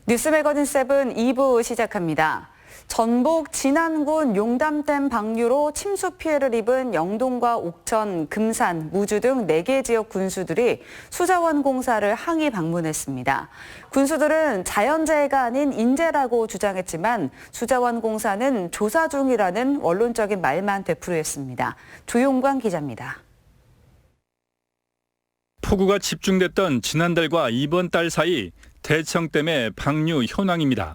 뉴스 매거진 7 2부 시작합니다. 전북 진안군 용담댐 방류로 침수 피해를 입은 영동과 옥천, 금산, 무주 등 4개 지역 군수들이 수자원 공사를 항의 방문했습니다. 군수들은 자연재해가 아닌 인재라고 주장했지만 수자원 공사는 조사 중이라는 원론적인 말만 되풀이했습니다. 조용광 기자입니다. 폭우가 집중됐던 지난달과 이번 달 사이 대청댐의 방류 현황입니다.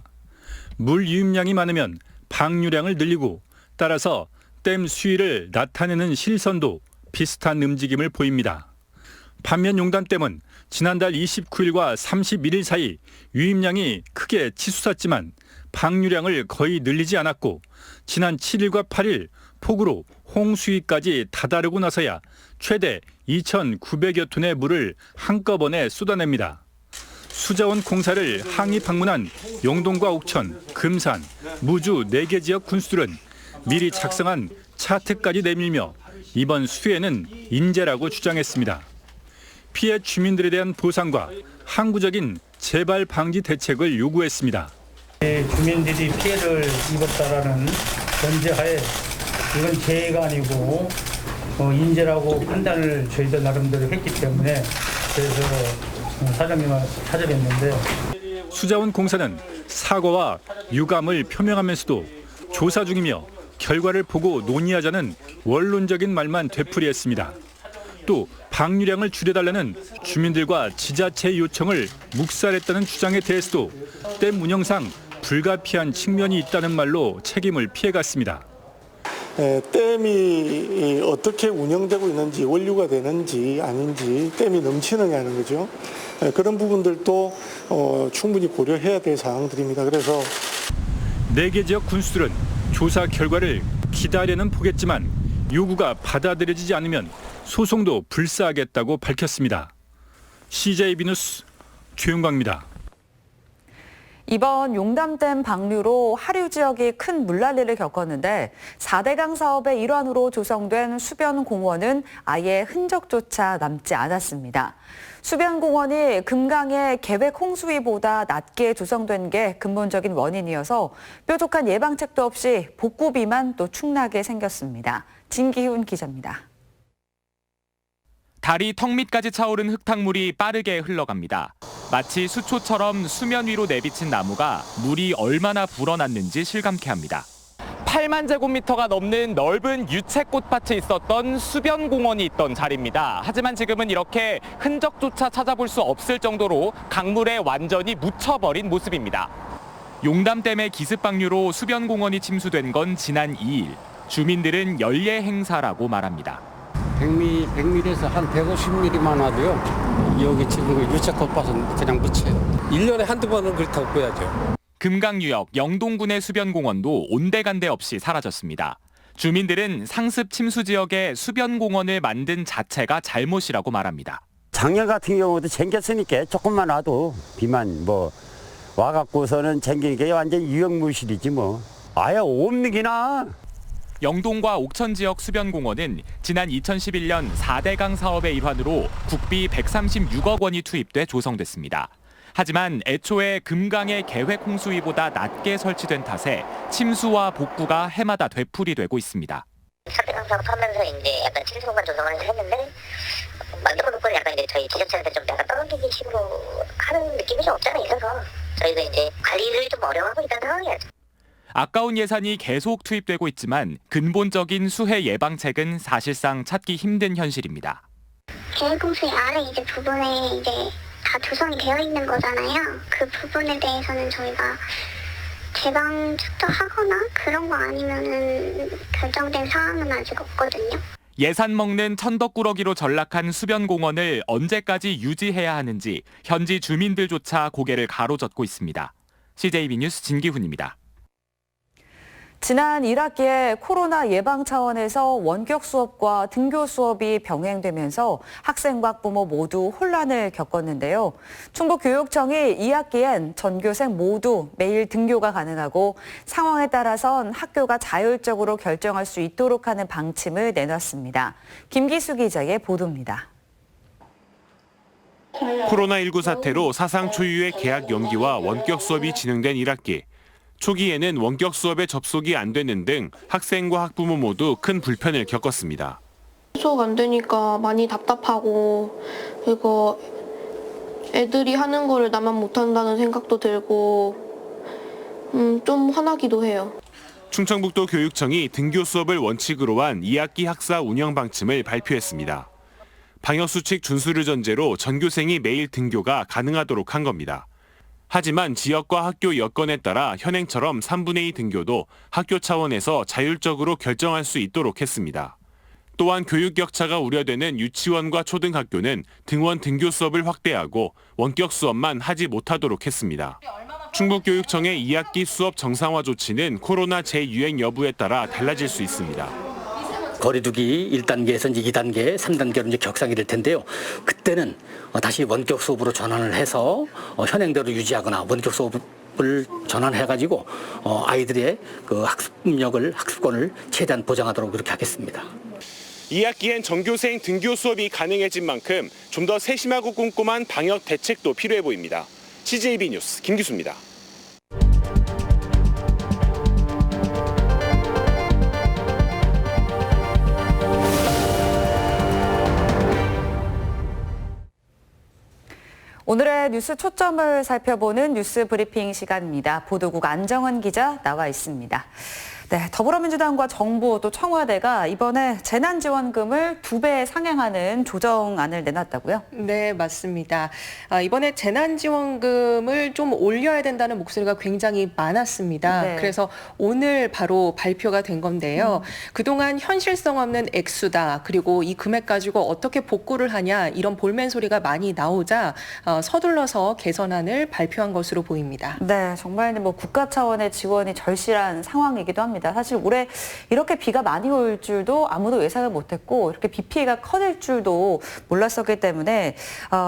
물 유입량이 많으면 방류량을 늘리고 따라서 댐 수위를 나타내는 실선도 비슷한 움직임을 보입니다. 반면 용담댐은 지난달 29일과 31일 사이 유입량이 크게 치솟았지만 방류량을 거의 늘리지 않았고 지난 7일과 8일 폭우로 홍수위까지 다다르고 나서야 최대 2,900여 톤의 물을 한꺼번에 쏟아냅니다. 수자원 공사를 항의 방문한 영동과 옥천, 금산, 무주 4개 지역 군수들은 미리 작성한 차트까지 내밀며 이번 수해는 인재라고 주장했습니다. 피해 주민들에 대한 보상과 항구적인 재발 방지 대책을 요구했습니다. 주민들이 피해를 입었다라는 전제하에 이건 재해가 아니고 인재라고 판단을 저희도 나름대로 했기 때문에 그래서 사장님을 찾아뵀는데 수자원 공사는 사과와 유감을 표명하면서도 조사 중이며 결과를 보고 논의하자는 원론적인 말만 되풀이했습니다. 또 방류량을 줄여달라는 주민들과 지자체의 요청을 묵살했다는 주장에 대해서도 댐 운영상 불가피한 측면이 있다는 말로 책임을 피해갔습니다. 댐이 어떻게 운영되고 있는지, 원류가 되는지 아닌지, 댐이 넘치느냐는 거죠. 그런 부분들도 충분히 고려해야 될 사항들입니다. 그래서 4개 지역 군수들은 조사 결과를 기다려는 보겠지만 요구가 받아들여지지 않으면 소송도 불사하겠다고 밝혔습니다. CJB 뉴스 조용광입니다. 이번 용담댐 방류로 하류 지역이 큰 물난리를 겪었는데 4대강 사업의 일환으로 조성된 수변공원은 아예 흔적조차 남지 않았습니다. 수변공원이 금강의 계획 홍수위보다 낮게 조성된 게 근본적인 원인이어서 뾰족한 예방책도 없이 복구비만 또 축나게 생겼습니다. 진기훈 기자입니다. 다리 턱 밑까지 차오른 흙탕물이 빠르게 흘러갑니다. 마치 수초처럼 수면 위로 내비친 나무가 물이 얼마나 불어났는지 실감케 합니다. 8만 제곱미터가 넘는 넓은 유채꽃밭이 있었던 수변공원이 있던 자리입니다. 하지만 지금은 이렇게 흔적조차 찾아볼 수 없을 정도로 강물에 완전히 묻혀버린 모습입니다. 용담댐의 기습방류로 수변공원이 침수된 건 지난 2일. 주민들은 연례 행사라고 말합니다. 100mm에서 한 150mm만 와도요. 여기 지금 유채꽃밭은 그냥 묻혀요. 1년에 한두 번은 그렇다고 봐야죠. 금강유역 영동군의 수변공원도 온데간데 없이 사라졌습니다. 주민들은 상습 침수 지역에 수변공원을 만든 자체가 잘못이라고 말합니다. 작년 같은 경우도 쟁겼으니까 조금만 와도 비만 와갖고서는 쟁기는 게 완전 유역무실이지 뭐. 아예 없는 게나. 영동과 옥천 지역 수변공원은 지난 2011년 4대강 사업의 일환으로 국비 136억 원이 투입돼 조성됐습니다. 하지만 애초에 금강의 계획 홍수위보다 낮게 설치된 탓에 침수와 복구가 해마다 되풀이되고 있습니다. 4대강 사업하면서 이제 약간 침수 공간 조성을 했는데 만들어놓고 약간 이제 저희 지자체한테 좀 약간 떨어지기 식으로 하는 느낌이 좀 없지 않아 있어서 저희도 이제 관리를 좀 어려워하고 있다는 상황이에요. 아까운 예산이 계속 투입되고 있지만 근본적인 수해 예방책은 사실상 찾기 힘든 현실입니다. 계획공수의 아래 이제 부분에 이제 다 조성이 되어 있는 거잖아요. 그 부분에 대해서는 저희가 재방축도 하거나 그런 거 아니면은 결정된 사항은 아직 없거든요. 예산 먹는 천덕꾸러기로 전락한 수변공원을 언제까지 유지해야 하는지 현지 주민들조차 고개를 가로젓고 있습니다. CJB 뉴스 진기훈입니다. 지난 1학기에 코로나 예방 차원에서 원격 수업과 등교 수업이 병행되면서 학생과 학부모 모두 혼란을 겪었는데요. 충북교육청이 2학기엔 전교생 모두 매일 등교가 가능하고 상황에 따라선 학교가 자율적으로 결정할 수 있도록 하는 방침을 내놨습니다. 김기수 기자의 보도입니다. 코로나19 사태로 사상 초유의 개학 연기와 원격 수업이 진행된 1학기. 초기에는 원격 수업에 접속이 안 되는 등 학생과 학부모 모두 큰 불편을 겪었습니다. 수업 안 되니까 많이 답답하고, 그리고 애들이 하는 거를 나만 못한다는 생각도 들고 좀 화나기도 해요. 충청북도 교육청이 등교 수업을 원칙으로 한 2학기 학사 운영 방침을 발표했습니다. 방역수칙 준수를 전제로 전교생이 매일 등교가 가능하도록 한 겁니다. 하지만 지역과 학교 여건에 따라 현행처럼 3분의 2 등교도 학교 차원에서 자율적으로 결정할 수 있도록 했습니다. 또한 교육 격차가 우려되는 유치원과 초등학교는 등원 등교 수업을 확대하고 원격 수업만 하지 못하도록 했습니다. 충북교육청의 2학기 수업 정상화 조치는 코로나 재유행 여부에 따라 달라질 수 있습니다. 거리두기 1단계에서 이제 2단계, 3단계로 이제 격상이 될 텐데요. 그때는 다시 원격 수업으로 전환을 해서 현행대로 유지하거나 원격 수업을 전환해가지고 아이들의 그 학습권을 최대한 보장하도록 그렇게 하겠습니다. 2학기엔 전교생 등교 수업이 가능해진 만큼 좀 더 세심하고 꼼꼼한 방역 대책도 필요해 보입니다. CJB 뉴스 김기수입니다. 오늘의 뉴스 초점을 살펴보는 뉴스 브리핑 시간입니다. 보도국 안정은 기자 나와 있습니다. 네, 더불어민주당과 정부 또 청와대가 이번에 재난지원금을 2배 상향하는 조정안을 내놨다고요? 네, 맞습니다. 이번에 재난지원금을 좀 올려야 된다는 목소리가 굉장히 많았습니다. 네. 그래서 오늘 바로 발표가 된 건데요. 그동안 현실성 없는 액수다. 그리고 이 금액 가지고 어떻게 복구를 하냐 이런 볼멘 소리가 많이 나오자 서둘러서 개선안을 발표한 것으로 보입니다. 네, 정말 뭐 국가 차원의 지원이 절실한 상황이기도 합니다. 사실 올해 이렇게 비가 많이 올 줄도 아무도 예상을 못했고 이렇게 비 피해가 커질 줄도 몰랐었기 때문에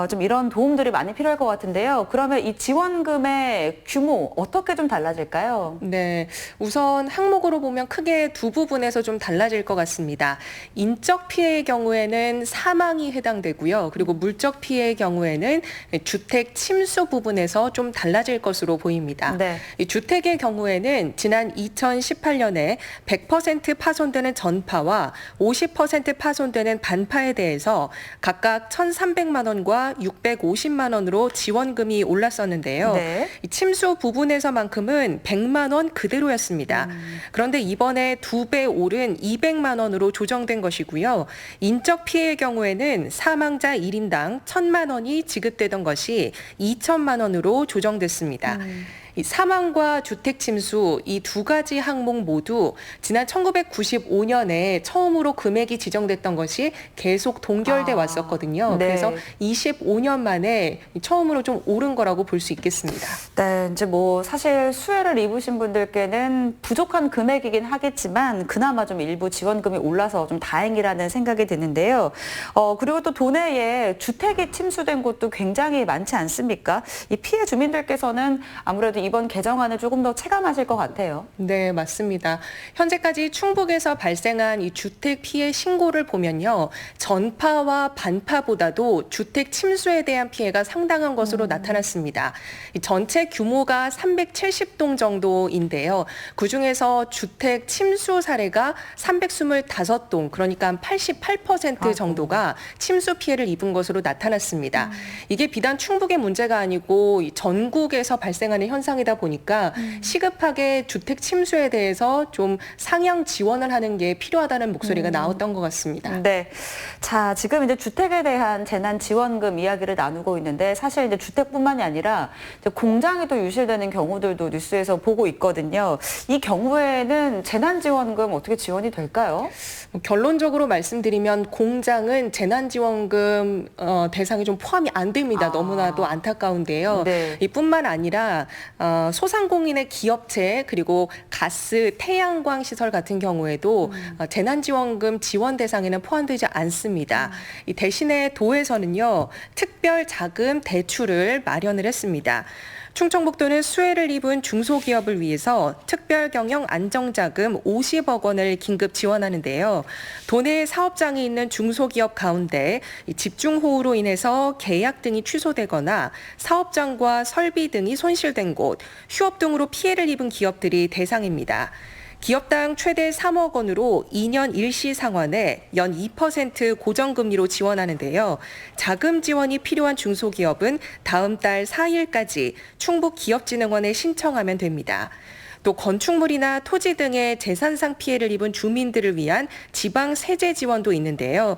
좀 이런 도움들이 많이 필요할 것 같은데요. 그러면 이 지원금의 규모 어떻게 좀 달라질까요? 네, 우선 항목으로 보면 크게 두 부분에서 좀 달라질 것 같습니다. 인적 피해의 경우에는 사망이 해당되고요. 그리고 물적 피해의 경우에는 주택 침수 부분에서 좀 달라질 것으로 보입니다. 네. 이 주택의 경우에는 지난 2018년에 100% 파손되는 전파와 50% 파손되는 반파에 대해서 각각 1,300만 원과 650만 원으로 지원금이 올랐었는데요. 네. 이 침수 부분에서만큼은 100만 원 그대로였습니다. 그런데 이번에 2배 오른 200만 원으로 조정된 것이고요. 인적 피해의 경우에는 사망자 1인당 1,000만 원이 지급되던 것이 2천만 원으로 조정됐습니다. 이 사망과 주택 침수 이 두 가지 항목 모두 지난 1995년에 처음으로 금액이 지정됐던 것이 계속 동결돼 왔었거든요. 네. 그래서 25년 만에 처음으로 좀 오른 거라고 볼 수 있겠습니다. 네, 이제 뭐 사실 수혜를 입으신 분들께는 부족한 금액이긴 하겠지만 그나마 좀 일부 지원금이 올라서 좀 다행이라는 생각이 드는데요. 그리고 또 도내에 주택이 침수된 곳도 굉장히 많지 않습니까? 이 피해 주민들께서는 아무래도 이번 개정안을 조금 더 체감하실 것 같아요. 네, 맞습니다. 현재까지 충북에서 발생한 이 주택 피해 신고를 보면요. 전파와 반파보다도 주택 침수에 대한 피해가 상당한 것으로 나타났습니다. 이 전체 규모가 370동 정도인데요. 그중에서 주택 침수 사례가 325동, 그러니까 88% 정도가 침수 피해를 입은 것으로 나타났습니다. 이게 비단 충북의 문제가 아니고 전국에서 발생하는 현상이다 보니까 시급하게 주택 침수에 대해서 좀 상향 지원을 하는 게 필요하다는 목소리가 나왔던 것 같습니다. 네. 자, 지금 이제 주택에 대한 재난지원금 이야기를 나누고 있는데 사실 이제 주택뿐만이 아니라 이제 공장이 또 유실되는 경우들도 뉴스에서 보고 있거든요. 이 경우에는 재난지원금 어떻게 지원이 될까요? 결론적으로 말씀드리면 공장은 재난지원금 대상이 좀 포함이 안 됩니다. 너무나도 안타까운데요. 네. 이뿐만 아니라 소상공인의 기업체 그리고 가스, 태양광 시설 같은 경우에도 재난지원금 지원 대상에는 포함되지 않습니다. 이 대신에 도에서는요 특별 자금 대출을 마련을 했습니다. 충청북도는 수해를 입은 중소기업을 위해서 특별경영 안정자금 50억 원을 긴급 지원하는데요. 도내 사업장이 있는 중소기업 가운데 집중호우로 인해서 계약 등이 취소되거나 사업장과 설비 등이 손실된 곳, 휴업 등으로 피해를 입은 기업들이 대상입니다. 기업당 최대 3억 원으로 2년 일시 상환에 연 2% 고정금리로 지원하는데요. 자금 지원이 필요한 중소기업은 다음 달 4일까지 충북기업진흥원에 신청하면 됩니다. 또 건축물이나 토지 등의 재산상 피해를 입은 주민들을 위한 지방 세제 지원도 있는데요.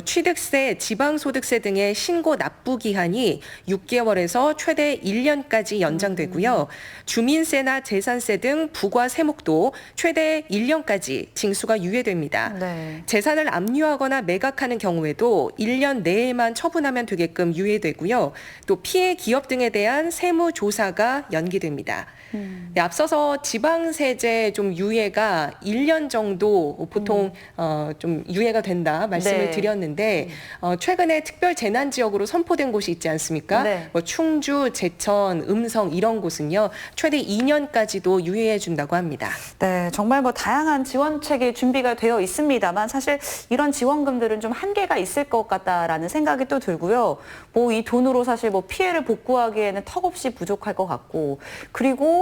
취득세, 지방소득세 등의 신고 납부 기한이 6개월에서 최대 1년까지 연장되고요. 주민세나 재산세 등 부과 세목도 최대 1년까지 징수가 유예됩니다. 네. 재산을 압류하거나 매각하는 경우에도 1년 내에만 처분하면 되게끔 유예되고요. 또 피해 기업 등에 대한 세무 조사가 연기됩니다. 네, 앞서서 지방세제 좀 유예가 1년 정도 보통 좀 유예가 된다 말씀을 네. 드렸는데 최근에 특별 재난 지역으로 선포된 곳이 있지 않습니까? 네. 뭐 충주, 제천, 음성 이런 곳은요 최대 2년까지도 유예해 준다고 합니다. 네, 정말 뭐 다양한 지원책이 준비가 되어 있습니다만 사실 이런 지원금들은 좀 한계가 있을 것 같다라는 생각이 또 들고요. 뭐 이 돈으로 사실 뭐 피해를 복구하기에는 턱없이 부족할 것 같고 그리고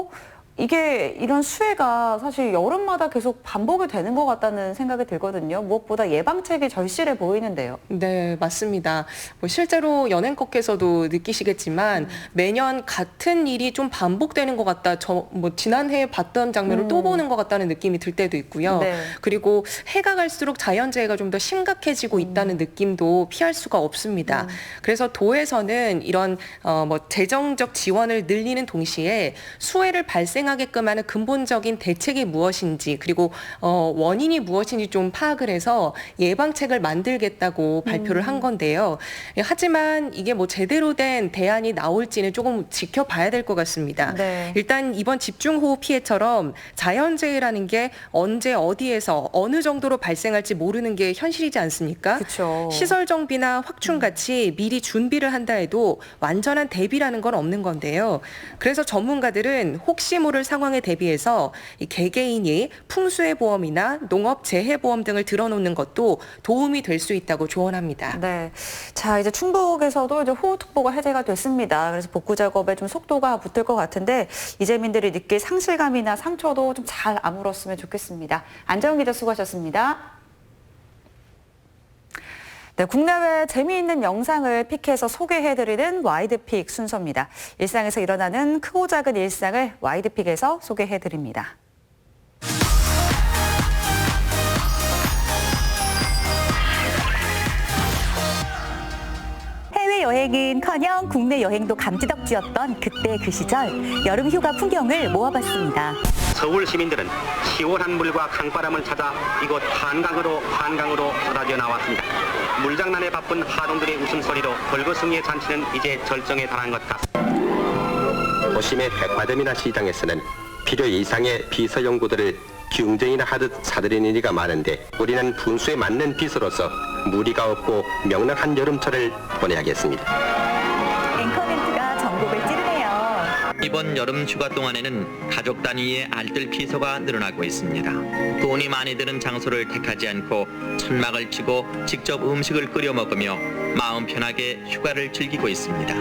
이게 이런 수해가 사실 여름마다 계속 반복이 되는 것 같다는 생각이 들거든요. 무엇보다 예방책이 절실해 보이는데요. 네, 맞습니다. 뭐 실제로 연행커께서도 느끼시겠지만 매년 같은 일이 좀 반복되는 것 같다. 뭐 지난해에 봤던 장면을 또 보는 것 같다는 느낌이 들 때도 있고요. 네. 그리고 해가 갈수록 자연재해가 좀 더 심각해지고 있다는 느낌도 피할 수가 없습니다. 그래서 도에서는 이런 뭐 재정적 지원을 늘리는 동시에 수해를 발생하게끔 하는 근본적인 대책이 무엇인지 그리고 원인이 무엇인지 좀 파악을 해서 예방책을 만들겠다고 발표를 한 건데요. 하지만 이게 뭐 제대로 된 대안이 나올지는 조금 지켜봐야 될 것 같습니다. 네. 일단 이번 집중호우 피해처럼 자연재해라는 게 언제 어디에서 어느 정도로 발생할지 모르는 게 현실이지 않습니까? 그렇죠. 시설 정비나 확충같이 미리 준비를 한다 해도 완전한 대비라는 건 없는 건데요. 그래서 전문가들은 혹시 모를 상황에 대비해서 이 개개인이 풍수해 보험이나 농업 재해 보험 등을 들어놓는 것도 도움이 될 수 있다고 조언합니다. 네. 자, 이제 충북에서도 이제 호우특보가 해제가 됐습니다. 그래서 복구 작업에 좀 속도가 붙을 것 같은데 이재민들이 느낄 상실감이나 상처도 좀 잘 아물었으면 좋겠습니다. 안정훈 기자 수고하셨습니다. 네, 국내외 재미있는 영상을 픽해서 소개해드리는 와이드픽 순서입니다. 일상에서 일어나는 크고 작은 일상을 와이드픽에서 소개해드립니다. 해외여행은커녕 국내 여행도 감지덕지였던 그때 그 시절 여름 휴가 풍경을 모아봤습니다. 서울 시민들은 시원한 물과 강바람을 찾아 이곳 한강으로 쏟아져 나왔습니다. 물장난에 바쁜 하동들의 웃음소리로 벌거숭이의 잔치는 이제 절정에 달한 것 같습니다. 도심의 백화점이나 시장에서는 필요 이상의 비서 연구들을 경쟁이나 하듯 사들이는 이가 많은데 우리는 분수에 맞는 비서로서 무리가 없고 명랑한 여름철을 보내야겠습니다. 앵커멘트가 전국을 찌르네요. 이번 여름 휴가 동안에는 가족 단위의 알뜰 비서가 늘어나고 있습니다. 돈이 많이 드는 장소를 택하지 않고 천막을 치고 직접 음식을 끓여 먹으며 마음 편하게 휴가를 즐기고 있습니다.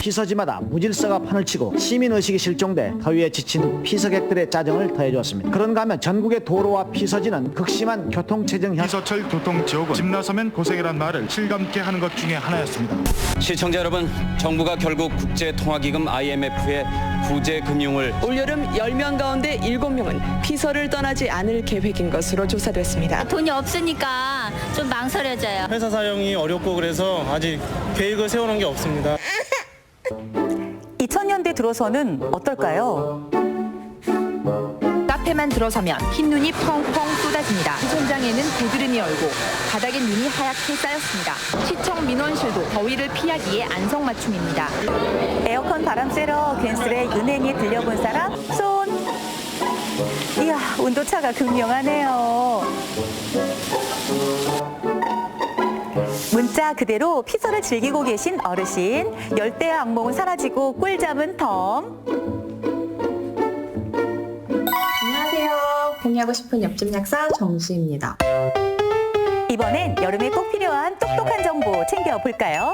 피서지마다 무질서가 판을 치고 시민의식이 실종돼 더위에 지친 피서객들의 짜증을 더해주었습니다. 그런가 하면 전국의 도로와 피서지는 극심한 교통체증 피서철 교통지옥은 집 나서면 고생이란 말을 실감케 하는 것 중에 하나였습니다. 시청자 여러분, 정부가 결국 국제통화기금 IMF의 구제 금융을 올여름 10명 가운데 7명은 피서를 떠나지 않을 계획인 것으로 조사됐습니다. 돈이 없으니까 좀 망설여져요. 회사 사정이 어렵고 그래서 아직 계획을 세워놓은 게 없습니다. 2000년대 들어서는 어떨까요? 카페만 들어서면 흰눈이 펑펑 쏟아집니다. 천장에는 고드름이 얼고 바닥엔 눈이 하얗게 쌓였습니다. 시청 민원실도 더위를 피하기에 안성맞춤입니다. 에어컨 바람 쐬러 괜스레 은행에 들려본 사람 손. 이야, 온도차가 극명하네요. 문자 그대로 피서를 즐기고 계신 어르신, 열대의 악몽은 사라지고 꿀잠은 덤. 안녕하세요. 공유하고 싶은 옆집 약사 정수입니다. 이번엔 여름에 꼭 필요한 똑똑한 정보 챙겨볼까요?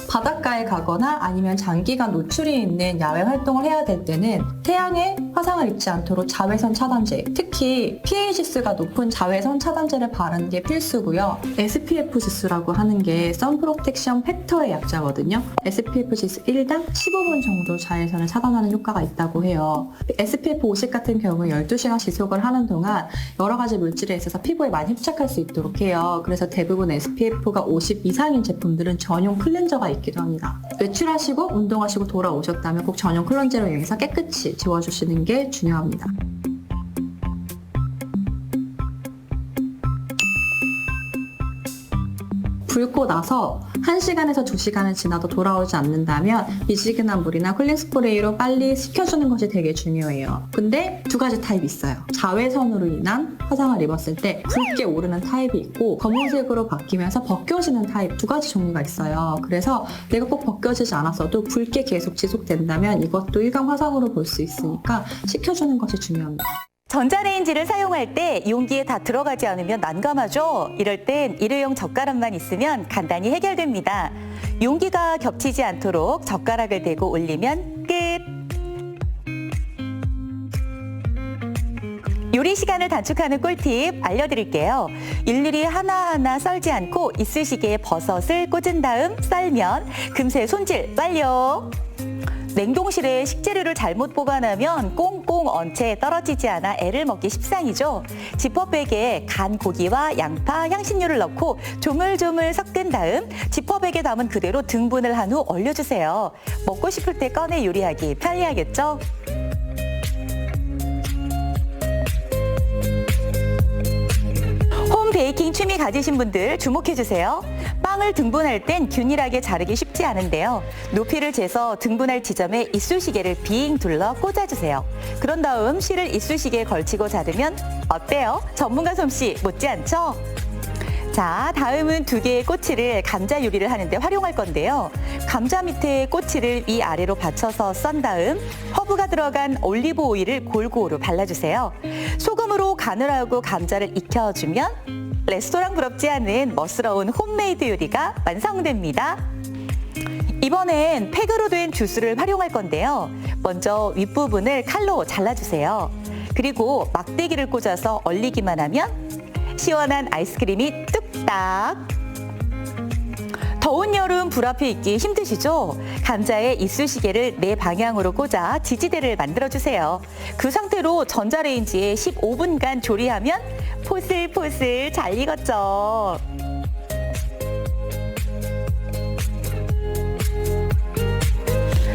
바닷가에 가거나 아니면 장기간 노출이 있는 야외 활동을 해야 될 때는 태양에 화상을 입지 않도록 자외선 차단제, 특히 PA 지수가 높은 자외선 차단제를 바르는 게 필수고요. SPF 지수라고 하는 게 선 프로텍션 팩터의 약자거든요. SPF 지수 1당 15분 정도 자외선을 차단하는 효과가 있다고 해요. SPF 50 같은 경우 12시간 지속을 하는 동안 여러 가지 물질에 있어서 피부에 많이 흡착할 수 있도록 해요. 그래서 대부분 SPF가 50 이상인 제품들은 전용 클렌저가 있기도 합니다. 외출하시고 운동하시고 돌아오셨다면 꼭 전용 클렌저로 이용해서 깨끗이 지워주시는 게 중요합니다. 붉고 나서 1시간에서 2시간을 지나도 돌아오지 않는다면 미지근한 물이나 쿨링 스프레이로 빨리 식혀주는 것이 되게 중요해요. 근데 두 가지 타입이 있어요. 자외선으로 인한 화상을 입었을 때 붉게 오르는 타입이 있고 검은색으로 바뀌면서 벗겨지는 타입, 두 가지 종류가 있어요. 그래서 내가 꼭 벗겨지지 않았어도 붉게 계속 지속된다면 이것도 일광 화상으로 볼 수 있으니까 식혀주는 것이 중요합니다. 전자레인지를 사용할 때 용기에 다 들어가지 않으면 난감하죠? 이럴 땐 일회용 젓가락만 있으면 간단히 해결됩니다. 용기가 겹치지 않도록 젓가락을 대고 올리면 끝! 요리 시간을 단축하는 꿀팁 알려드릴게요. 일일이 하나하나 썰지 않고 이쑤시개에 버섯을 꽂은 다음 썰면 금세 손질 완료! 냉동실에 식재료를 잘못 보관하면 꽁꽁 언 채 떨어지지 않아 애를 먹기 십상이죠. 지퍼백에 간 고기와 양파, 향신료를 넣고 조물조물 섞은 다음 지퍼백에 담은 그대로 등분을 한 후 얼려주세요. 먹고 싶을 때 꺼내 요리하기 편리하겠죠? 홈 베이킹 취미 가지신 분들 주목해주세요. 빵을 등분할 땐 균일하게 자르기 쉽지 않은데요. 높이를 재서 등분할 지점에 이쑤시개를 빙 둘러 꽂아주세요. 그런 다음 실을 이쑤시개에 걸치고 자르면 어때요? 전문가 솜씨 못지않죠? 자, 다음은 두 개의 꼬치를 감자 요리를 하는데 활용할 건데요. 감자 밑에 꼬치를 위아래로 받쳐서 썬 다음 허브가 들어간 올리브 오일을 골고루 발라주세요. 소금으로 간을 하고 감자를 익혀주면 레스토랑 부럽지 않은 멋스러운 홈메이드 요리가 완성됩니다. 이번엔 팩으로 된 주스를 활용할 건데요. 먼저 윗부분을 칼로 잘라주세요. 그리고 막대기를 꽂아서 얼리기만 하면 시원한 아이스크림이 뚝딱! 더운 여름 불 앞에 있기 힘드시죠? 감자에 이쑤시개를 네 방향으로 꽂아 지지대를 만들어주세요. 그 상태로 전자레인지에 15분간 조리하면 포슬포슬 잘 익었죠.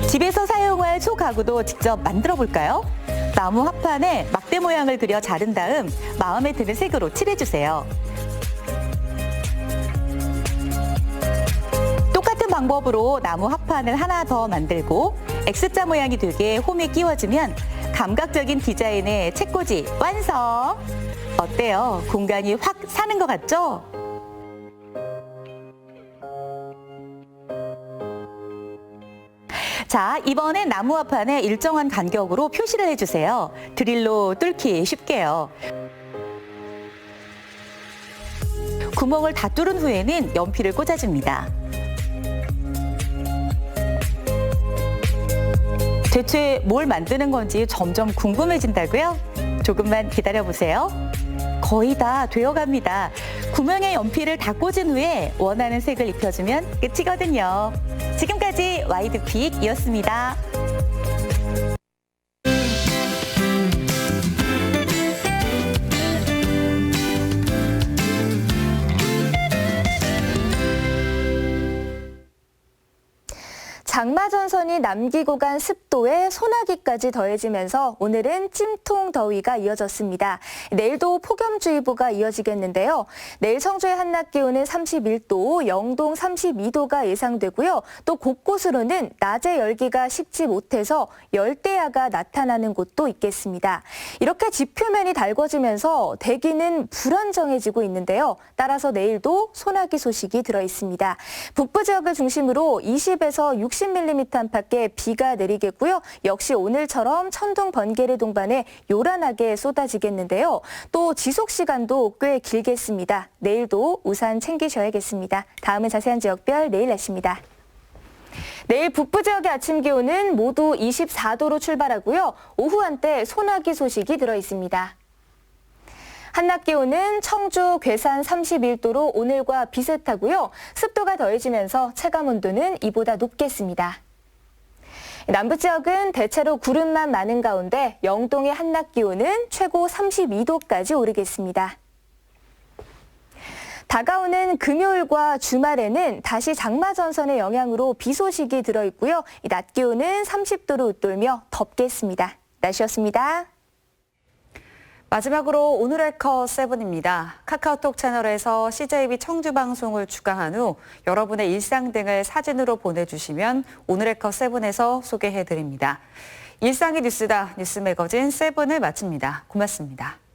집에서 사용할 소가구도 직접 만들어 볼까요? 나무 합판에 막대 모양을 그려 자른 다음 마음에 드는 색으로 칠해주세요. 똑같은 방법으로 나무 합판을 하나 더 만들고 X자 모양이 되게 홈에 끼워주면 감각적인 디자인의 책꽂이 완성! 어때요? 공간이 확 사는 것 같죠? 자, 이번엔 나무 합판에 일정한 간격으로 표시를 해주세요. 드릴로 뚫기 쉽게요. 구멍을 다 뚫은 후에는 연필을 꽂아줍니다. 대체 뭘 만드는 건지 점점 궁금해진다고요? 조금만 기다려보세요. 거의 다 되어갑니다. 구멍에 연필을 다 꽂은 후에 원하는 색을 입혀주면 끝이거든요. 지금까지 와이드픽이었습니다. 장마 장마전선이 남기고 간 습도에 소나기까지 더해지면서 오늘은 찜통 더위가 이어졌습니다. 내일도 폭염주의보가 이어지겠는데요. 내일 청주의 한낮 기온은 31도, 영동 32도가 예상되고요. 또 곳곳으로는 낮에 열기가 식지 못해서 열대야가 나타나는 곳도 있겠습니다. 이렇게 지표면이 달궈지면서 대기는 불안정해지고 있는데요. 따라서 내일도 소나기 소식이 들어 있습니다. 북부 지역을 중심으로 20에서 60mm 안팎의 비가 내리겠고요. 역시 오늘처럼 천둥, 번개를 동반해 요란하게 쏟아지겠는데요. 또 지속 시간도 꽤 길겠습니다. 내일도 우산 챙기셔야겠습니다. 다음은 자세한 지역별 내일 날씨입니다. 내일 북부 지역의 아침 기온은 모두 24도로 출발하고요. 오후 한때 소나기 소식이 들어 있습니다. 한낮 기온은 청주, 괴산 31도로 오늘과 비슷하고요. 습도가 더해지면서 체감 온도는 이보다 높겠습니다. 남부 지역은 대체로 구름만 많은 가운데 영동의 한낮 기온은 최고 32도까지 오르겠습니다. 다가오는 금요일과 주말에는 다시 장마전선의 영향으로 비 소식이 들어있고요. 낮 기온은 30도로 웃돌며 덥겠습니다. 날씨였습니다. 마지막으로 오늘의 컷 7입니다. 카카오톡 채널에서 CJB 청주 방송을 추가한 후 여러분의 일상 등을 사진으로 보내주시면 오늘의 컷 7에서 소개해드립니다. 일상의 뉴스다. 뉴스 매거진 7을 마칩니다. 고맙습니다.